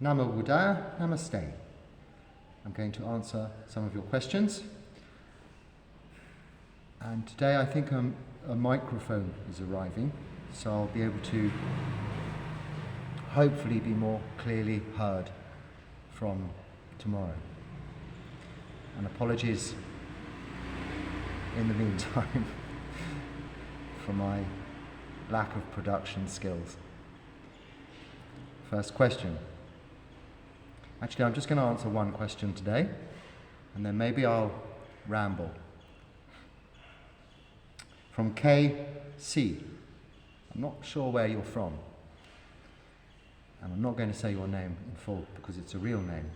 Namo Buddhaya, Namaste. I'm going to answer some of your questions. And today I think a microphone is arriving, so I'll be able to hopefully be more clearly heard from tomorrow. And apologies in the meantime for my lack of production skills. First question. Actually, I'm just going to answer one question today, and then maybe I'll ramble. From KC. I'm not sure where you're from, and I'm not going to say your name in full because it's a real name.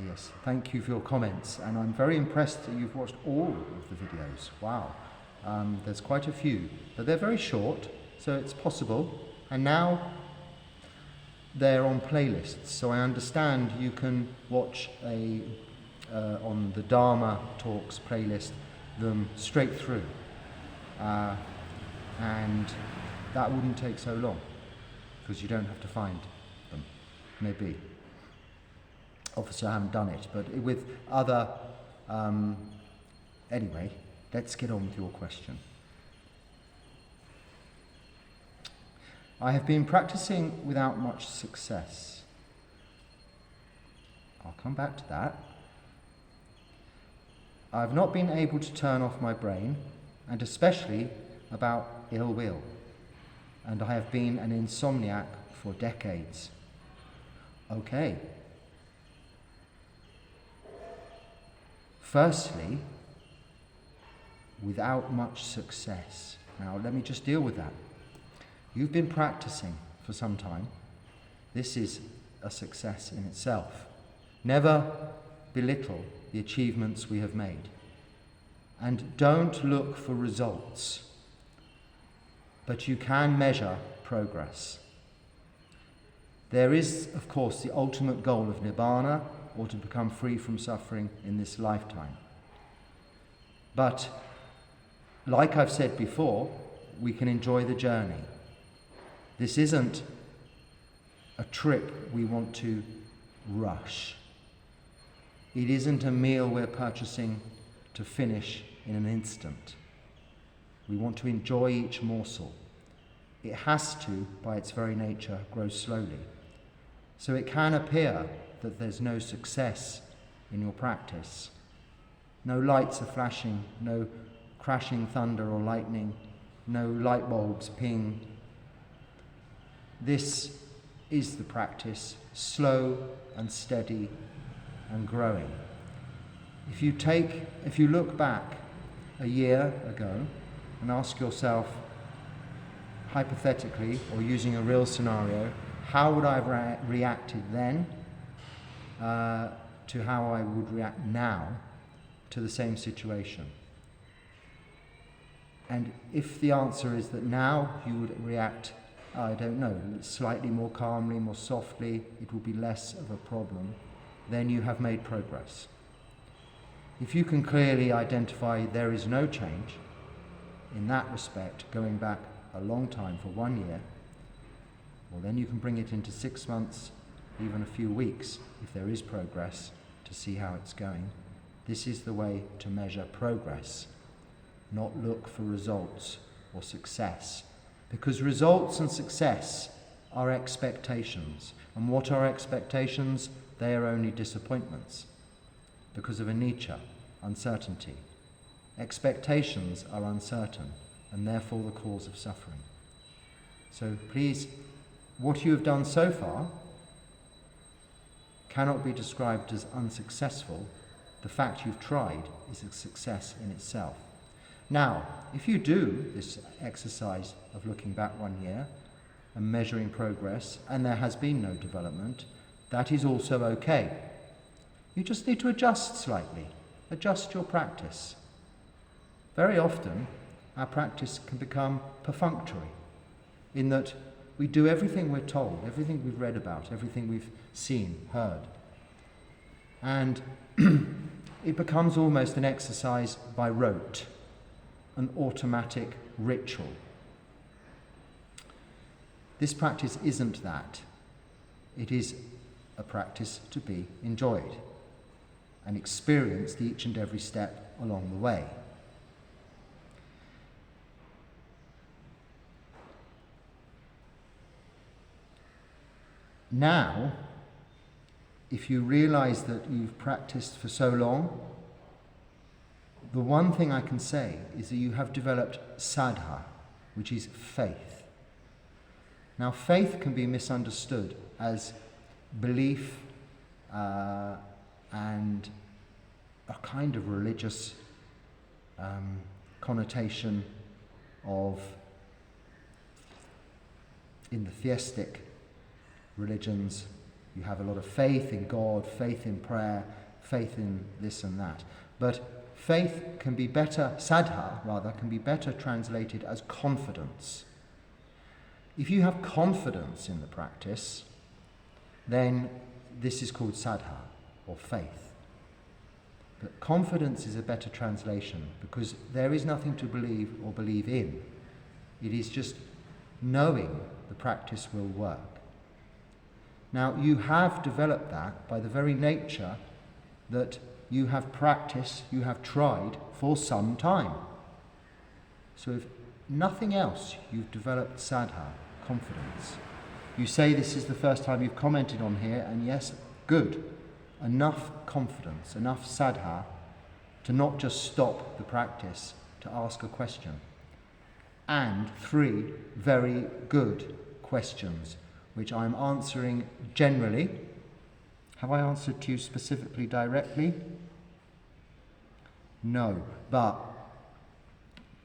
Yes, thank you for your comments, and I'm very impressed that you've watched all of the videos. Wow. There's quite a few, but they're very short, so it's possible. And now they're on playlists, so I understand you can watch on the Dharma Talks playlist them straight through, and that wouldn't take so long because you don't have to find them, maybe. Obviously I haven't done it, but with other anyway, let's get on with your question. I have been practicing without much success. I'll come back to that. I've not been able to turn off my brain, and especially about ill will, and I have been an insomniac for decades. Okay. Firstly, without much success. Now let me just deal with that. You've been practicing for some time. This is a success in itself. Never belittle the achievements we have made. And don't look for results, but you can measure progress. There is, of course, the ultimate goal of Nibbana, or to become free from suffering in this lifetime. But, like I've said before, we can enjoy the journey. This isn't a trip we want to rush. It isn't a meal we're purchasing to finish in an instant. We want to enjoy each morsel. It has to, by its very nature, grow slowly. So it can appear that there's no success in your practice. No lights are flashing, no crashing thunder or lightning, no light bulbs ping. This is the practice, slow and steady and growing. If you look back a year ago and ask yourself, hypothetically, or using a real scenario, how would I have reacted then to how I would react now to the same situation? And if the answer is that now you would react, I don't know, slightly more calmly, more softly, it will be less of a problem, then you have made progress. If you can clearly identify there is no change in that respect, going back a long time for 1 year, well, then you can bring it into 6 months, even a few weeks, if there is progress, to see how it's going. This is the way to measure progress, not look for results or success. Because results and success are expectations. And what are expectations? They are only disappointments because of anicca, uncertainty. Expectations are uncertain and therefore the cause of suffering. So please, what you have done so far cannot be described as unsuccessful. The fact you've tried is a success in itself. Now, if you do this exercise of looking back 1 year and measuring progress, and there has been no development, that is also okay. You just need to adjust slightly, adjust your practice. Very often, our practice can become perfunctory, in that we do everything we're told, everything we've read about, everything we've seen, heard. And it becomes almost an exercise by rote, an automatic ritual. This practice isn't that. It is a practice to be enjoyed and experienced each and every step along the way. Now, if you realize that you've practiced for so long, the one thing I can say is that you have developed saddha, which is faith. Now, faith can be misunderstood as belief and a kind of religious connotation of, in the theistic religions, you have a lot of faith in God, faith in prayer, faith in this and that. But faith can be better, saddha rather, can be better translated as confidence. If you have confidence in the practice, then this is called saddha, or faith. But confidence is a better translation, because there is nothing to believe or believe in. It is just knowing the practice will work. Now, you have developed that by the very nature that you have practiced, you have tried for some time. So if nothing else, you've developed saddha, confidence. You say this is the first time you've commented on here, and yes, good. Enough confidence, enough saddha to not just stop the practice, to ask a question. And 3 very good questions, which I'm answering generally. Have I answered to you specifically, directly? No, but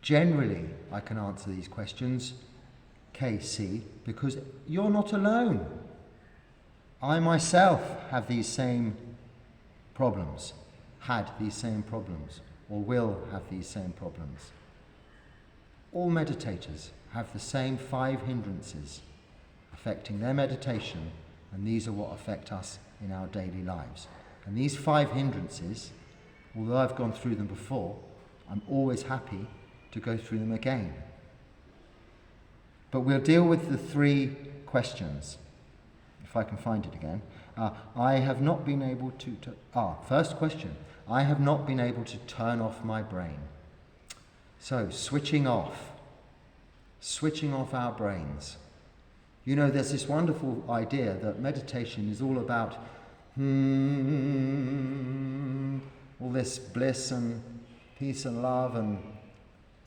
generally I can answer these questions, KC, because you're not alone. I myself have these same problems, had these same problems, or will have these same problems. All meditators have the same 5 hindrances affecting their meditation, and these are what affect us in our daily lives. And these 5 hindrances, although I've gone through them before, I'm always happy to go through them again. But we'll deal with the 3 questions, if I can find it again. I have not been able to first question. I have not been able to turn off my brain. So, switching off our brains. You know, there's this wonderful idea that meditation is all about all this bliss and peace and love and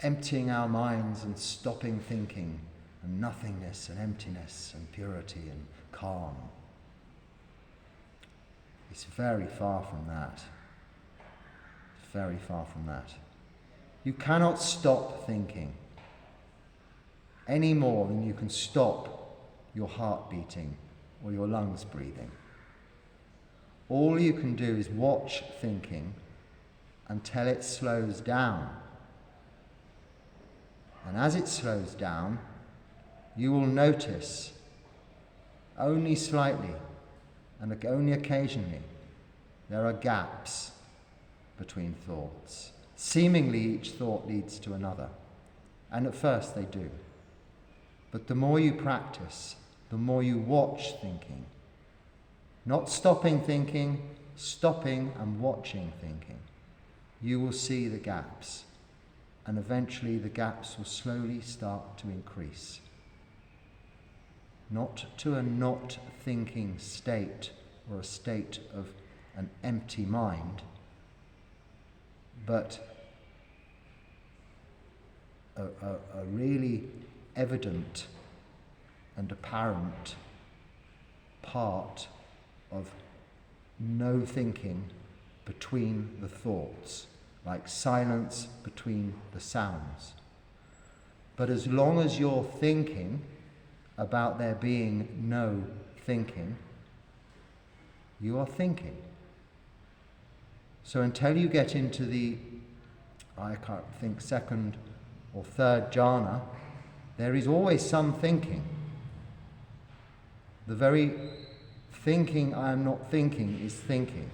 emptying our minds and stopping thinking and nothingness and emptiness and purity and calm. It's very far from that. It's very far from that. You cannot stop thinking any more than you can stop your heart beating or your lungs breathing. All you can do is watch thinking until it slows down. And as it slows down, you will notice only slightly and only occasionally there are gaps between thoughts. Seemingly each thought leads to another, and at first they do. But the more you practice, the more you watch thinking, not stopping thinking, stopping and watching thinking, you will see the gaps, and eventually the gaps will slowly start to increase. Not to a not thinking state or a state of an empty mind, but a really evident and apparent part of no thinking between the thoughts, like silence between the sounds. But as long as you're thinking about there being no thinking, you are thinking. So until you get into the, I can't think, 2nd or 3rd jhana, there is always some thinking. The very thinking I am not thinking is thinking.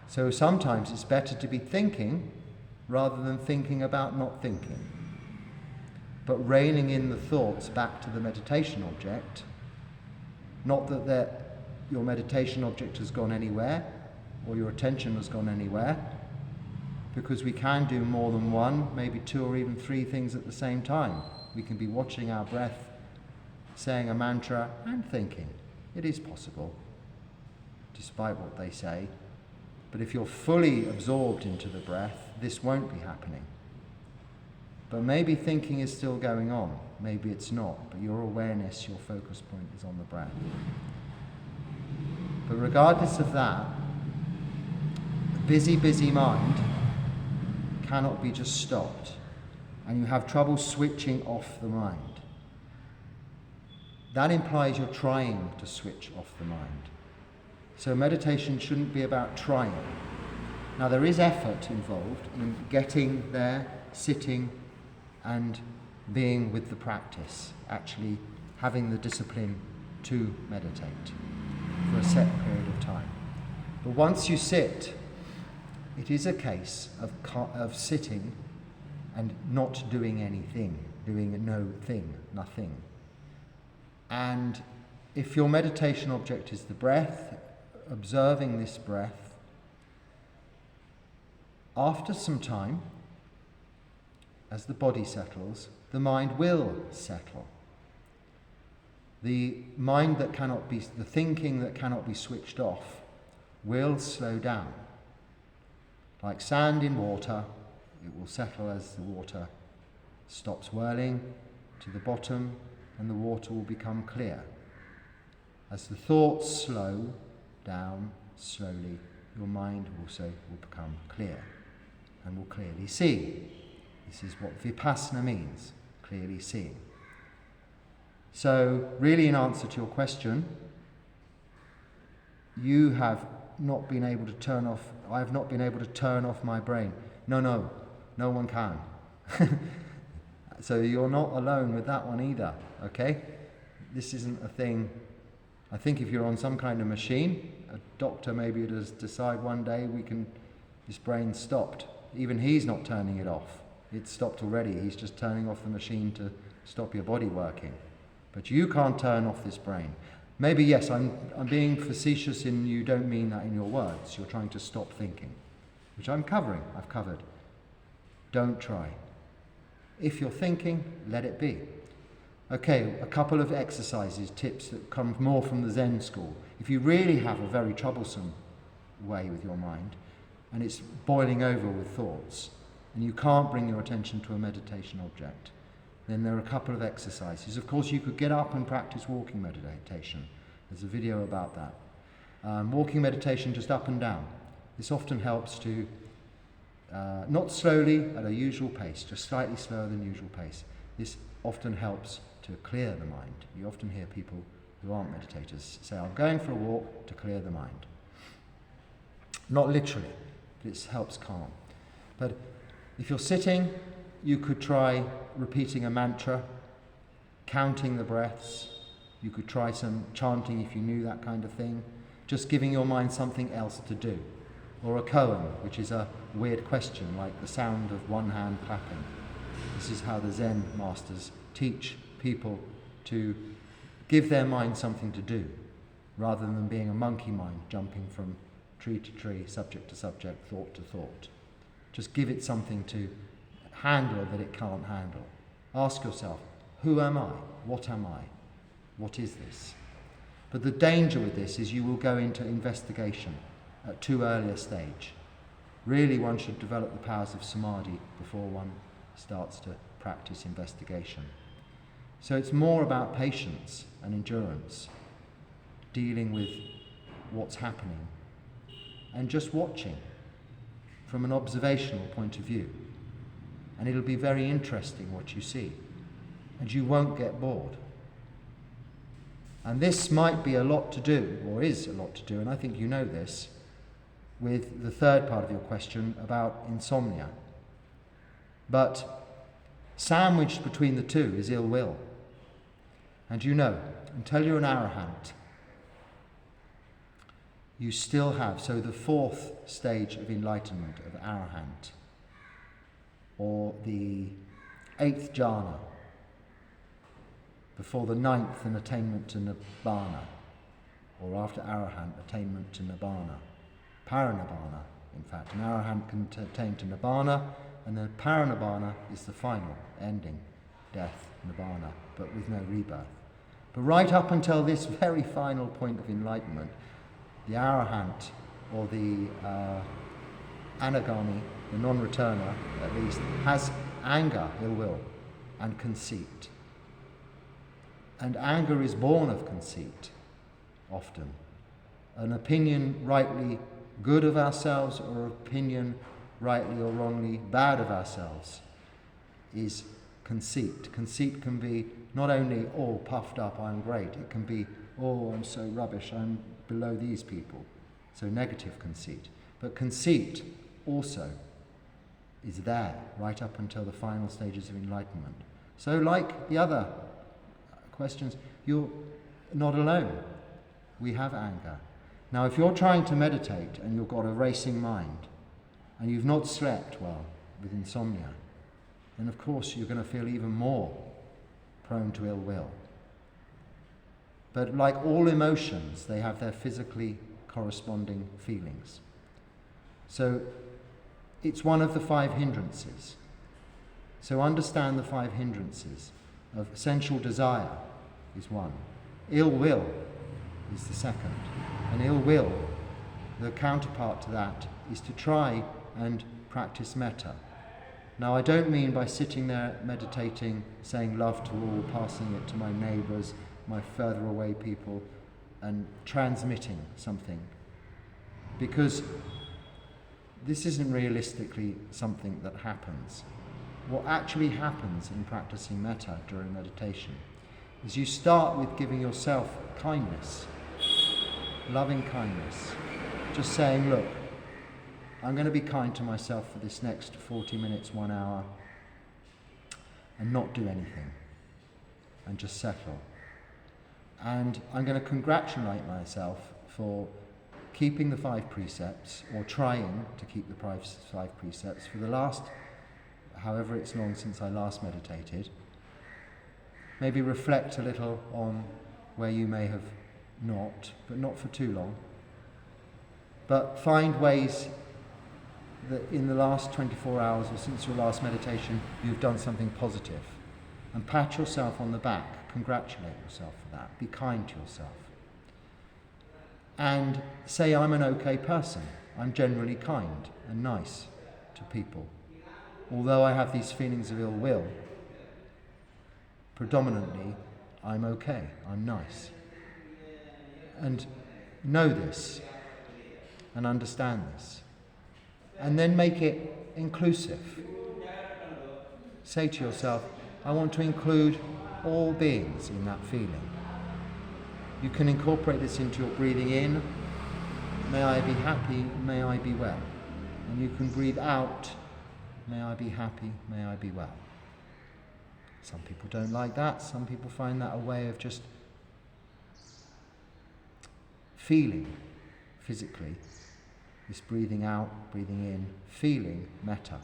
So sometimes it's better to be thinking rather than thinking about not thinking. but reining in the thoughts back to the meditation object. Not that your meditation object has gone anywhere, or your attention has gone anywhere, because we can do more than one, maybe two or even three things at the same time. We can be watching our breath, saying a mantra, and thinking. It is possible, despite what they say. But if you're fully absorbed into the breath, this won't be happening. But maybe thinking is still going on. Maybe it's not, but your awareness, your focus point is on the breath. But regardless of that, the busy mind cannot be just stopped, and you have trouble switching off the mind. That implies you're trying to switch off the mind. So meditation shouldn't be about trying. Now there is effort involved in getting there, sitting, and being with the practice, actually having the discipline to meditate for a set period of time. But once you sit, it is a case of sitting and not doing anything, doing no thing, nothing. And if your meditation object is the breath, observing this breath, after some time, as the body settles, the mind will settle. The mind that cannot be, the thinking that cannot be switched off, will slow down. Like sand in water, it will settle as the water stops whirling to the bottom, and the water will become clear. As the thoughts slow down slowly, your mind also will become clear and will clearly see. This is what vipassana means, clearly seeing. So, really in answer to your question, you have not been able to turn off, I have not been able to turn off my brain. No one can. So you're not alone with that one either, okay? This isn't a thing. I think if you're on some kind of machine, a doctor maybe does decide one day this brain's stopped. Even he's not turning it off. It's stopped already. He's just turning off the machine to stop your body working. But you can't turn off this brain. Maybe, yes, I'm being facetious in you don't mean that in your words. You're trying to stop thinking, which I've covered. Don't try. If you're thinking, let it be. Okay, a couple of exercises, tips that come more from the Zen school. If you really have a very troublesome way with your mind, and it's boiling over with thoughts, and you can't bring your attention to a meditation object, then there are a couple of exercises. Of course, you could get up and practice walking meditation. There's a video about that. Walking meditation just up and down. This often helps to, not slowly at a usual pace, just slightly slower than usual pace. This often helps to clear the mind. You often hear people who aren't meditators say, I'm going for a walk to clear the mind. Not literally, but it helps calm. But if you're sitting, you could try repeating a mantra, counting the breaths. You could try some chanting if you knew that kind of thing. Just giving your mind something else to do. Or a koan, which is a weird question, like the sound of one hand clapping. This is how the Zen masters teach people to give their mind something to do, rather than being a monkey mind jumping from tree to tree, subject to subject, thought to thought. Just give it something to handle that it can't handle. Ask yourself, who am I? What am I? What is this? But the danger with this is you will go into investigation at too early a stage. Really, one should develop the powers of samadhi before one starts to practice investigation. So it's more about patience and endurance, dealing with what's happening, and just watching from an observational point of view. And it'll be very interesting what you see, and you won't get bored. And this might be a lot to do, or is a lot to do, and I think you know this, with the third part of your question about insomnia. But sandwiched between the two is ill will. And you know, until you're an arahant, you still have, so the fourth stage of enlightenment, of arahant, or the eighth jhana, before the ninth an attainment to Nibbana, or after Arahant attainment to Nibbana. Paranibbana, in fact. An Arahant can attain to Nibbana, and then Paranibbana is the final, ending, death, Nibbana, but with no rebirth. But right up until this very final point of enlightenment, the Arahant, or the Anagami, the non-returner at least, has anger, ill will, and conceit. And anger is born of conceit, often. An opinion rightly good of ourselves, or opinion rightly or wrongly bad of ourselves, is conceit. Conceit can be not only, oh, puffed up, I'm great. It can be, oh, I'm so rubbish, I'm below these people. So negative conceit. But conceit also is there right up until the final stages of enlightenment. So like the other questions, you're not alone. We have anger. Now if you're trying to meditate and you've got a racing mind and you've not slept well with insomnia, then of course you're going to feel even more prone to ill will. But like all emotions, they have their physically corresponding feelings. So it's one of the 5 hindrances. So understand the 5 hindrances of sensual desire is one. Ill will is the second. And ill will, the counterpart to that, is to try and practice metta. Now I don't mean by sitting there meditating, saying love to all, passing it to my neighbours, my further away people, and transmitting something. Because this isn't realistically something that happens. What actually happens in practicing metta during meditation is you start with giving yourself kindness, loving kindness. Just saying, look, I'm going to be kind to myself for this next 40 minutes, 1 hour, and not do anything, and just settle. And I'm going to congratulate myself for keeping the 5 precepts, or trying to keep the 5 precepts for the last, however it's long since I last meditated. Maybe reflect a little on where you may have not, but not for too long. But find ways that in the last 24 hours or since your last meditation you've done something positive, and pat yourself on the back, congratulate yourself for that, be kind to yourself. And say, I'm an okay person, I'm generally kind and nice to people. Although I have these feelings of ill will, predominantly I'm okay, I'm nice. And know this and understand this. And then make it inclusive. Say to yourself, I want to include all beings in that feeling. You can incorporate this into your breathing in. May I be happy, may I be well. And you can breathe out, may I be happy, may I be well. Some people don't like that. Some people find that a way of just feeling physically. This breathing out, breathing in, feeling metta.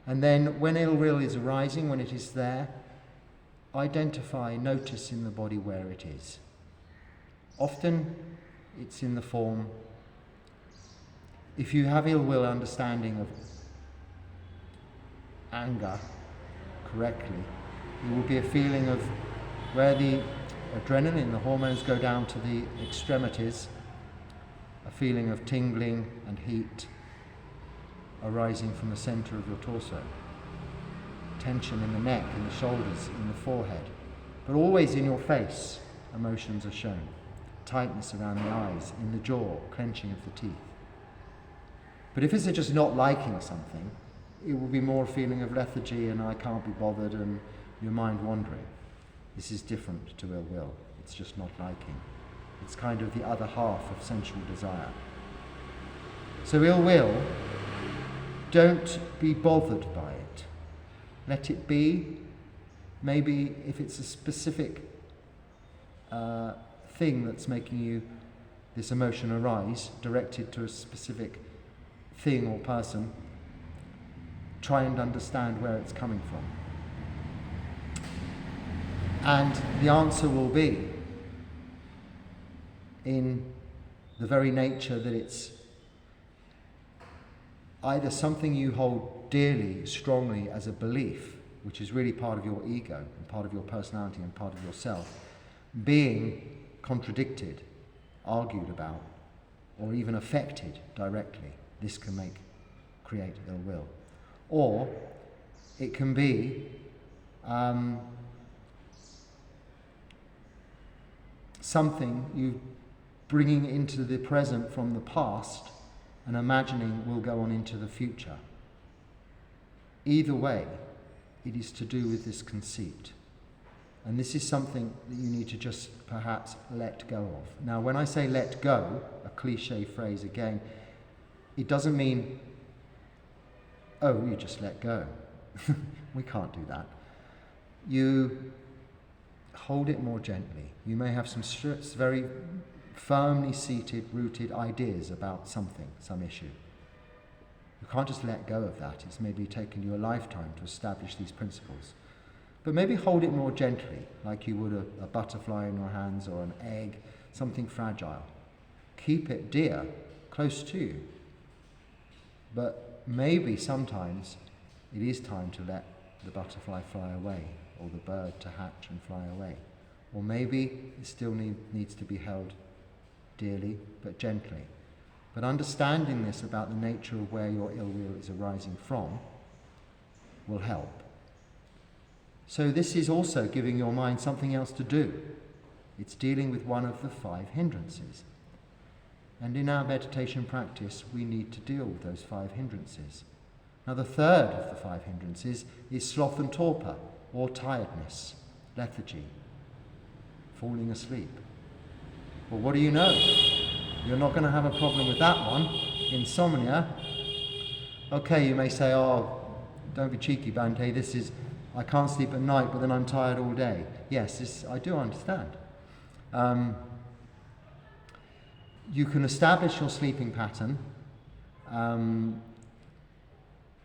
And then when ill will is arising, when it is there, identify, notice in the body where it is. Often it's in the form, if you have ill will understanding of anger correctly, it will be a feeling of where the adrenaline, the hormones go down to the extremities, a feeling of tingling and heat arising from the center of your torso. Tension in the neck, in the shoulders, in the forehead. But always in your face, emotions are shown. Tightness around the eyes, in the jaw, clenching of the teeth. But if it's just not liking something, it will be more a feeling of lethargy and I can't be bothered and your mind wandering. This is different to ill will. It's just not liking. It's kind of the other half of sensual desire. So ill will, don't be bothered by it. Let it be. Maybe if it's a specific thing that's making you this emotion arise, directed to a specific thing or person, try and understand where it's coming from. And the answer will be in the very nature that it's either something you hold dearly, strongly as a belief, which is really part of your ego and part of your personality and part of yourself, being contradicted, argued about, or even affected directly. This can create ill will. Or it can be something you bringing into the present from the past and imagining will go on into the future. Either way, it is to do with this conceit. And this is something that you need to just perhaps let go of. Now, when I say let go, a cliche phrase again, it doesn't mean, oh, you just let go. We can't do that. You hold it more gently. You may have some very firmly seated, rooted ideas about something, some issue. You can't just let go of that. It's maybe taken you a lifetime to establish these principles. But maybe hold it more gently, like you would a butterfly in your hands or an egg, something fragile. Keep it dear, close to you. But maybe sometimes it is time to let the butterfly fly away, or the bird to hatch and fly away. Or maybe it still needs to be held dearly, but gently. But understanding this about the nature of where your ill will is arising from will help. So this is also giving your mind something else to do. It's dealing with one of the 5 hindrances. And in our meditation practice, we need to deal with those 5 hindrances. Now the third of the 5 hindrances is sloth and torpor, or tiredness, lethargy, falling asleep. Well, what do you know? You're not going to have a problem with that one. Insomnia. Okay, you may say, oh, don't be cheeky, Bhante, this is, I can't sleep at night, but then I'm tired all day. Yes, I do understand. You can establish your sleeping pattern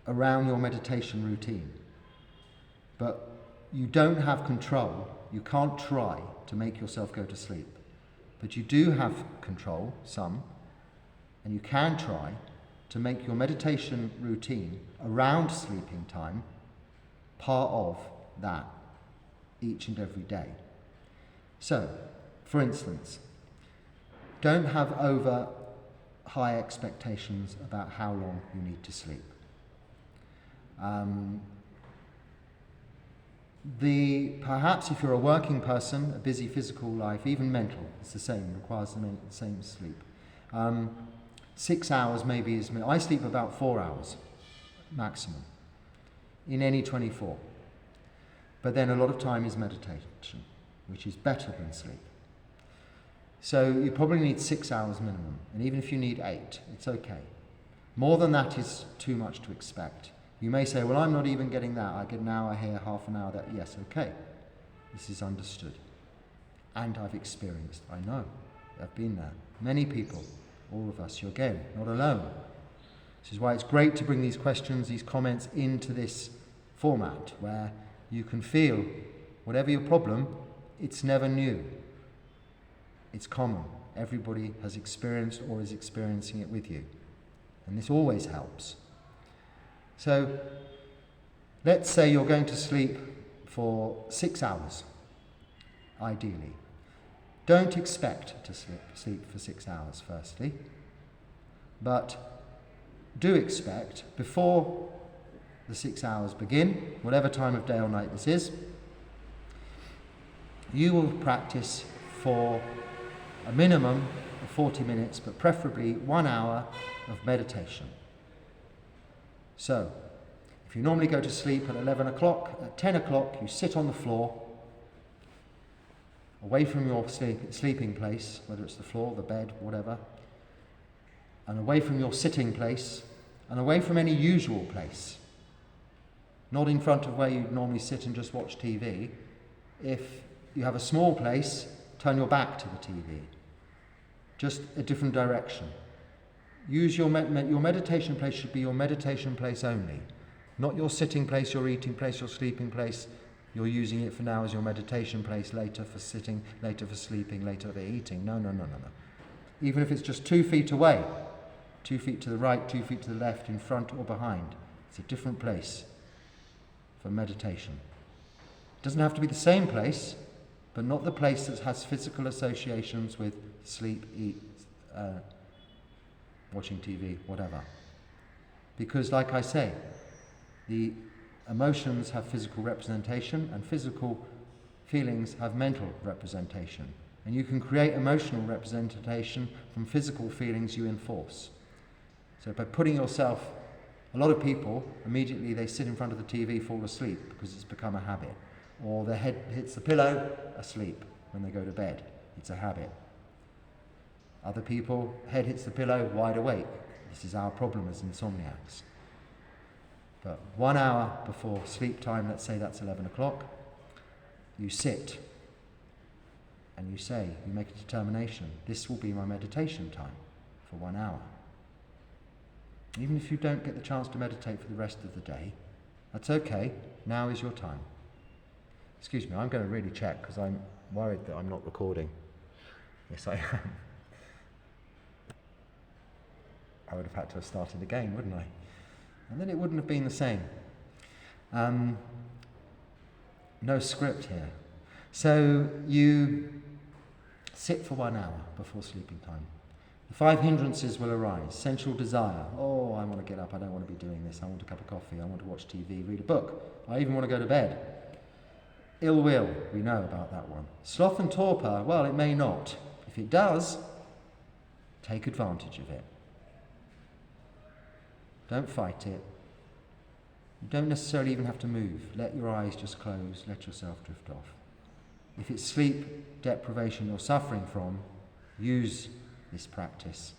around your meditation routine, but you don't have control. You can't try to make yourself go to sleep. But you do have control, some, and you can try to make your meditation routine around sleeping time part of that each and every day. So, for instance, don't have over high expectations about how long you need to sleep. Perhaps if you're a working person, a busy physical life, even mental, it's the same, requires the same sleep. 6 hours maybe is, I sleep about 4 hours maximum in any 24. But then a lot of time is meditation, which is better than sleep. So you probably need 6 hours minimum, and even if you need 8, it's okay. More than that is too much to expect. You may say, well, I'm not even getting that. I get an hour here, half an hour there. Yes, okay. This is understood. And I've experienced. I know. I've been there. Many people, all of us, you're again, not alone. This is why it's great to bring these questions, these comments into this format where you can feel whatever your problem, it's never new. It's common. Everybody has experienced or is experiencing it with you. And this always helps. So, let's say you're going to sleep for 6 hours, ideally. Don't expect to sleep for 6 hours, firstly. But do expect, before the 6 hours begin, whatever time of day or night this is, you will practice for a minimum of 40 minutes, but preferably 1 hour of meditation. So, if you normally go to sleep at 11 o'clock, at 10 o'clock you sit on the floor, away from your sleeping place, whether it's the floor, the bed, whatever, and away from your sitting place, and away from any usual place. Not in front of where you normally sit and just watch TV. If you have a small place, turn your back to the TV. Just a different direction. Use your meditation place should be your meditation place only. Not your sitting place, your eating place, your sleeping place. You're using it for now as your meditation place, later for sitting, later for sleeping, later for eating. No. Even if it's just 2 feet away, 2 feet to the right, 2 feet to the left, in front or behind, it's a different place for meditation. It doesn't have to be the same place, but not the place that has physical associations with sleep, eat, watching TV, whatever. Because, like I say, the emotions have physical representation and physical feelings have mental representation. And you can create emotional representation from physical feelings you enforce. So by putting yourself, a lot of people, immediately they sit in front of the TV, fall asleep because it's become a habit. Or their head hits the pillow, asleep when they go to bed. It's a habit. Other people, head hits the pillow, wide awake. This is our problem as insomniacs. But 1 hour before sleep time, let's say that's 11 o'clock, you sit and you say, you make a determination, this will be my meditation time for 1 hour. Even if you don't get the chance to meditate for the rest of the day, that's okay, now is your time. Excuse me, I'm going to really check because I'm worried that I'm not recording. Yes, I am. I would have had to have started again, wouldn't I? And then it wouldn't have been the same. No script here. So you sit for 1 hour before sleeping time. The 5 hindrances will arise. Sensual desire. Oh, I want to get up. I don't want to be doing this. I want a cup of coffee. I want to watch TV, read a book. I even want to go to bed. Ill will. We know about that one. Sloth and torpor. Well, it may not. If it does, take advantage of it. Don't fight it. You don't necessarily even have to move. Let your eyes just close. Let yourself drift off. If it's sleep deprivation you're suffering from, use this practice.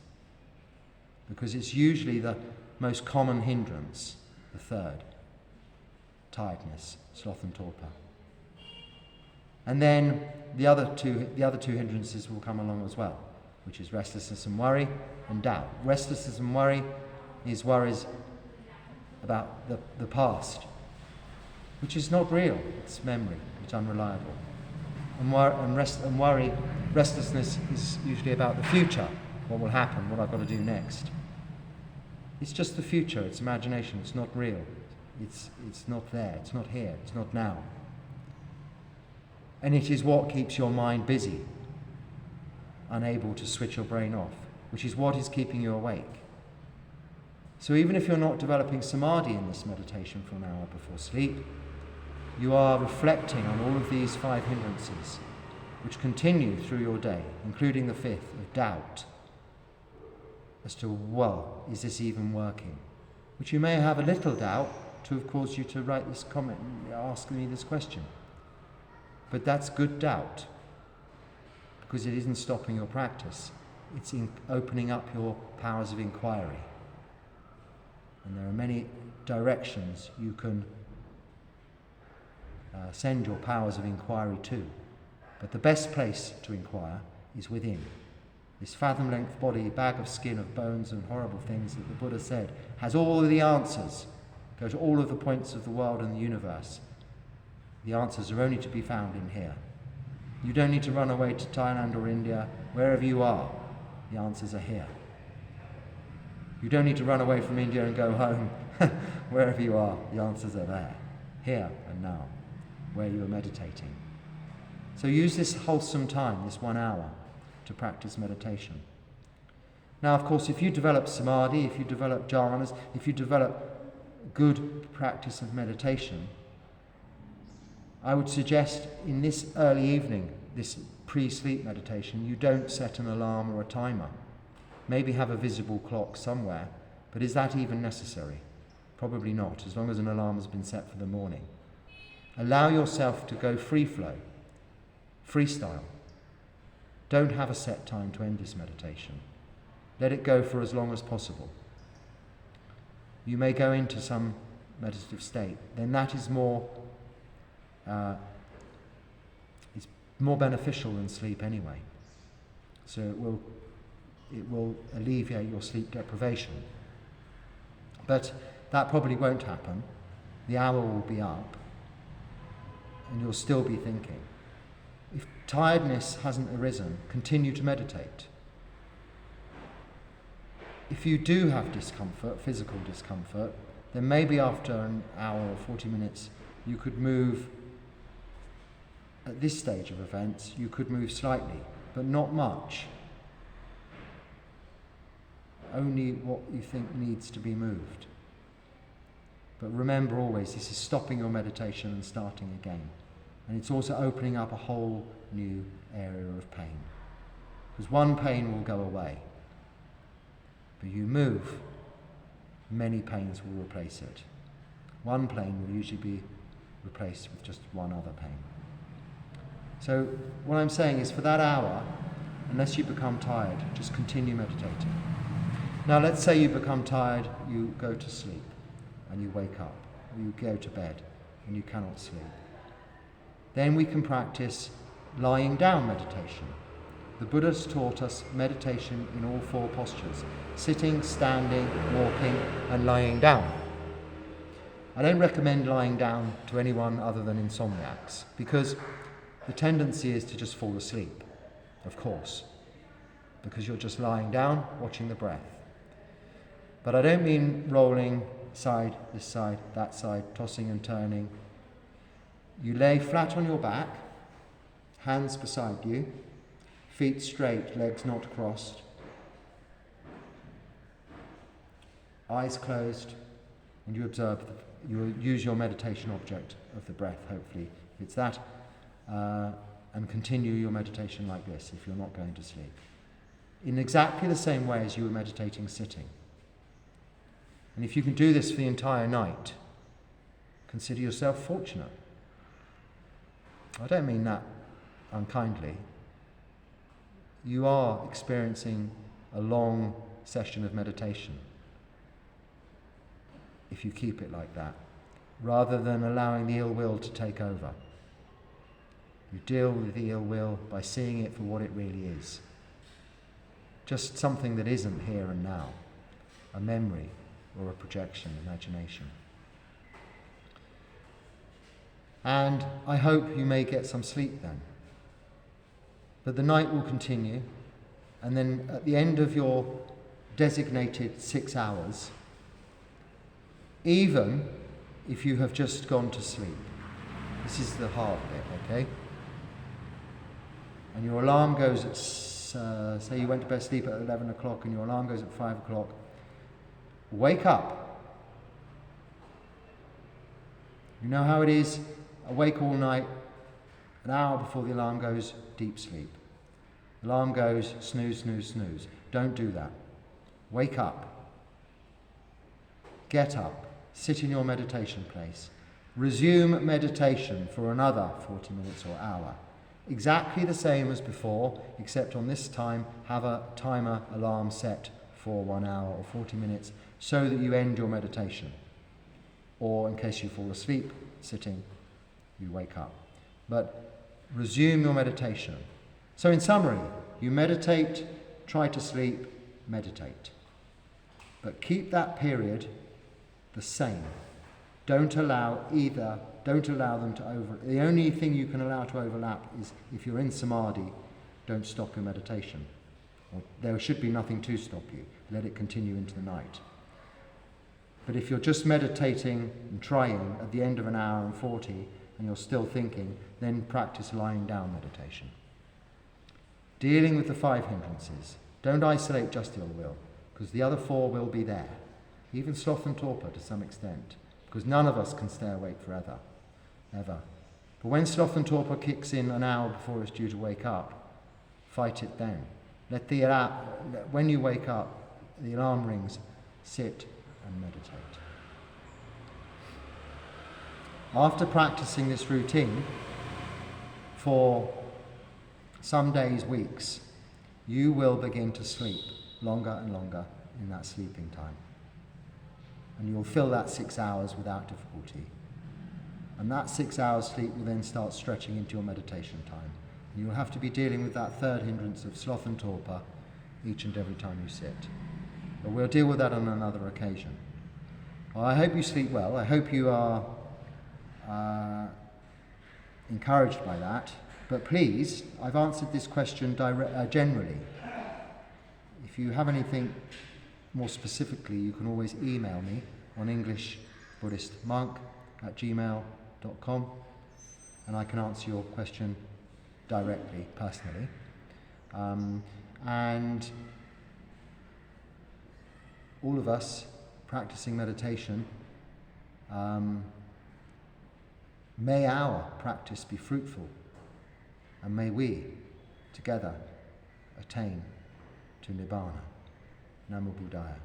Because it's usually the most common hindrance, the third. Tiredness, sloth and torpor. And then the other two hindrances will come along as well, which is restlessness and worry and doubt. Restlessness and worry is worries about the past, which is not real, it's memory, it's unreliable. And restlessness is usually about the future, what will happen, what I've got to do next. It's just the future, it's imagination, it's not real, it's not there, it's not here, it's not now. And it is what keeps your mind busy, unable to switch your brain off, which is what is keeping you awake. So even if you're not developing samadhi in this meditation for an hour before sleep, you are reflecting on all of these 5 hindrances, which continue through your day, including the 5th of doubt, as to, well, is this even working? Which you may have a little doubt to have caused you to write this comment, ask me this question. But that's good doubt, because it isn't stopping your practice. It's opening up your powers of inquiry. And there are many directions you can send your powers of inquiry to. But the best place to inquire is within. This fathom-length body, bag of skin, of bones and horrible things that the Buddha said, has all of the answers. Go to all of the points of the world and the universe. The answers are only to be found in here. You don't need to run away to Thailand or India. Wherever you are, the answers are here. You don't need to run away from India and go home. Wherever you are, the answers are there. Here and now, where you are meditating. So use this wholesome time, this 1 hour, to practice meditation. Now, of course, if you develop samadhi, if you develop jhanas, if you develop good practice of meditation, I would suggest in this early evening, this pre-sleep meditation, you don't set an alarm or a timer. Maybe have a visible clock somewhere, but is that even necessary? Probably not, as long as an alarm has been set for the morning. Allow yourself to go free flow, freestyle. Don't have a set time to end this meditation. Let it go for as long as possible. You may go into some meditative state, then that is more beneficial than sleep anyway. So it will alleviate your sleep deprivation. But that probably won't happen. The hour will be up. and you'll still be thinking. If tiredness hasn't arisen, continue to meditate. If you do have discomfort, physical discomfort, then maybe after an hour or 40 minutes you could move, at this stage of events, you could move slightly, but not much. Only what you think needs to be moved. But remember always, this is stopping your meditation and starting again. And it's also opening up a whole new area of pain. Because one pain will go away. But you move, many pains will replace it. One pain will usually be replaced with just one other pain. So what I'm saying is, for that hour, unless you become tired, just continue meditating. Now let's say you become tired, you go to sleep and you wake up, or you go to bed and you cannot sleep. Then we can practice lying down meditation. The Buddha's taught us meditation in all four postures: sitting, standing, walking, and lying down. I don't recommend lying down to anyone other than insomniacs, because the tendency is to just fall asleep, of course, because you're just lying down, watching the breath. But I don't mean rolling side, this side, that side, tossing and turning. You lay flat on your back, hands beside you, feet straight, legs not crossed, eyes closed, and you observe, you use your meditation object of the breath, hopefully, if it's that, and continue your meditation like this if you're not going to sleep. In exactly the same way as you were meditating sitting. And if you can do this for the entire night, consider yourself fortunate. I don't mean that unkindly. You are experiencing a long session of meditation if you keep it like that, rather than allowing the ill will to take over. You deal with the ill will by seeing it for what it really is. Just something that isn't here and now, a memory or a projection, imagination. And I hope you may get some sleep then. But the night will continue, and then at the end of your designated 6 hours, even if you have just gone to sleep, this is the hard bit, okay? And your alarm goes at, say you went to bed asleep at 11 o'clock and your alarm goes at 5 o'clock, wake up. You know how it is, awake all night, an hour before the alarm goes, deep sleep. Alarm goes, snooze, snooze, snooze. Don't do that. Wake up. Get up. Sit in your meditation place. Resume meditation for another 40 minutes or hour. Exactly the same as before, except on this time have a timer alarm set for 1 hour or 40 minutes so that you end your meditation. Or in case you fall asleep sitting, you wake up. But resume your meditation. So in summary, you meditate, try to sleep, meditate. But keep that period the same. Don't allow them to overlap. The only thing you can allow to overlap is if you're in samadhi, don't stop your meditation. Or there should be nothing to stop you. Let it continue into the night. But if you're just meditating and trying at the end of an hour and 40 and you're still thinking, then practice lying down meditation. Dealing with the 5 hindrances. Don't isolate just ill will, because the other 4 will be there. Even sloth and torpor to some extent, because none of us can stay awake forever, ever. But when sloth and torpor kicks in an hour before it's due to wake up, fight it then. When you wake up, the alarm rings, sit and meditate. After practicing this routine for some days, weeks, you will begin to sleep longer and longer in that sleeping time. And you'll fill that 6 hours without difficulty. And that 6 hours sleep will then start stretching into your meditation time. And you'll have to be dealing with that 3rd hindrance of sloth and torpor each and every time you sit. But we'll deal with that on another occasion. Well, I hope you sleep well. I hope you are encouraged by that. But please, I've answered this question generally. If you have anything more specifically, you can always email me on englishbuddhistmonk@gmail.com, and I can answer your question directly, personally. And all of us practicing meditation, may our practice be fruitful, and may we together attain to Nibbana. Namo Buddhaya.